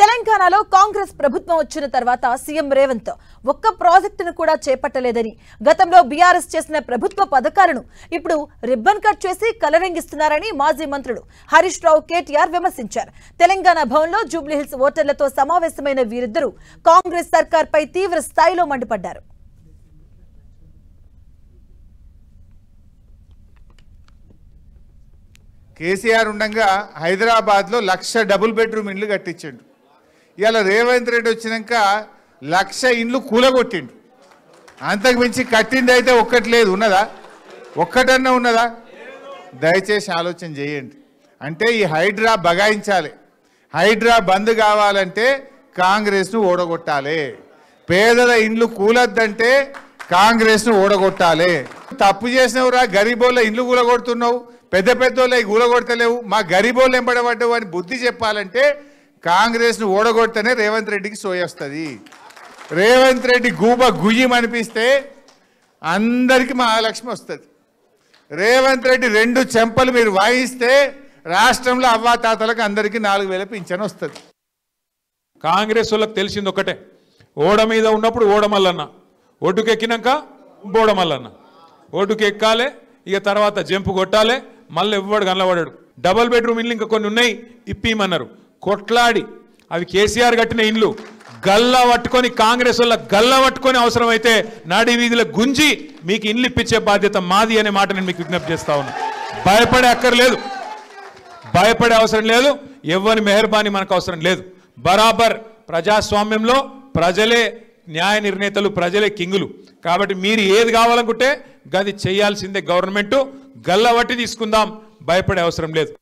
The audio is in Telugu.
తెలంగాణలో కాంగ్రెస్ ప్రభుత్వం వచ్చిన తర్వాత సీఎం రేవంత్ ఒక్క ప్రాజెక్టును కూడా చేపట్టలేదని, గతంలో బీఆర్ఎస్ చేసిన ప్రభుత్వ పథకాలను ఇప్పుడు రిబ్బన్ కట్ చేసి కలరింగిస్తున్నారని మాజీ మంత్రులు హరీష్ రావు, కేటీఆర్ విమర్శించారు. తెలంగాణ భవన్లో జూబ్లీహిల్స్ ఓటర్లతో సమావేశమైన వీరిద్దరూ కాంగ్రెస్ సర్కార్పై తీవ్ర స్థాయిలో మండిపడ్డారు. కేసీఆర్ ఉండగా హైదరాబాద్లో 1,00,000 డబుల్ బెడ్రూమ్ ఇండ్లు కట్టించిండు. ఇవాళ రేవంత్ రెడ్డి వచ్చినాక 1,00,000 ఇండ్లు కూలగొట్టిండు. అంతకు మించి కట్టింది అయితే ఒక్కటి లేదు. ఉన్నదా? ఒక్కటన్నా ఉన్నదా? దయచేసి ఆలోచన చేయండి. అంటే ఈ హైడ్రా బగాయించాలి. హైడ్రా బంద్ కావాలంటే కాంగ్రెస్ను ఓడగొట్టాలి. పేదల ఇండ్లు కూలద్దంటే కాంగ్రెస్ను ఓడగొట్టాలి. తప్పు చేసినవురా, గరీబోళ్ళ ఇండ్లు కూలగొడుతున్నావు, పెద్ద పెద్దోళ్ళ కూలగొడతలేవు, మా గరీబోళ్ళు ఎంబడబడ్డావు అని బుద్ధి చెప్పాలంటే కాంగ్రెస్ను ఓడగొడితేనే రేవంత్ రెడ్డికి సోయొస్తుంది. రేవంత్ రెడ్డి గూబ గుయ్యం అనిపిస్తే అందరికీ మహాలక్ష్మి వస్తుంది. రేవంత్ రెడ్డి 2 చెంపలు మీరు వాయిస్తే రాష్ట్రంలో అవ్వాతాతలకు అందరికీ 4,000 పింఛన్ వస్తుంది. కాంగ్రెస్ వాళ్ళకి తెలిసింది ఒకటే, ఓడ మీద ఉన్నప్పుడు ఓడమల్లన్న, ఒడ్డుకెక్కినాక బోడమల్లన్న. ఒడ్డుకు ఎక్కాలి, ఇక తర్వాత జంపు కొట్టాలి, మళ్ళీ ఎవ్వడు కనబడాడు. డబల్ బెడ్రూమ్ ఇల్లు ఇంకా కొన్ని ఉన్నాయి, ఇప్పిమన్నారు. కొట్లాడి అవి కేసీఆర్ కట్టిన ఇండ్లు గల్లా పట్టుకొని, కాంగ్రెస్ వల్ల గల్లా పట్టుకొని అవసరమైతే నాడి వీధిలో గుంజి మీకు ఇండ్లు ఇప్పించే బాధ్యత మాది అనే మాట నేను మీకు విజ్ఞప్తి చేస్తా ఉన్నా. భయపడే అక్కర్లేదు, భయపడే అవసరం లేదు, ఎవ్వని మెహర్బానీ మనకు అవసరం లేదు. బరాబర్ ప్రజాస్వామ్యంలో ప్రజలే న్యాయ నిర్ణేతలు, ప్రజలే కింగులు. కాబట్టి మీరు ఏది కావాలనుకుంటే గది చేయాల్సిందే గవర్నమెంట్. గల్లవట్టి తీసుకుందాం, భయపడే అవసరం లేదు.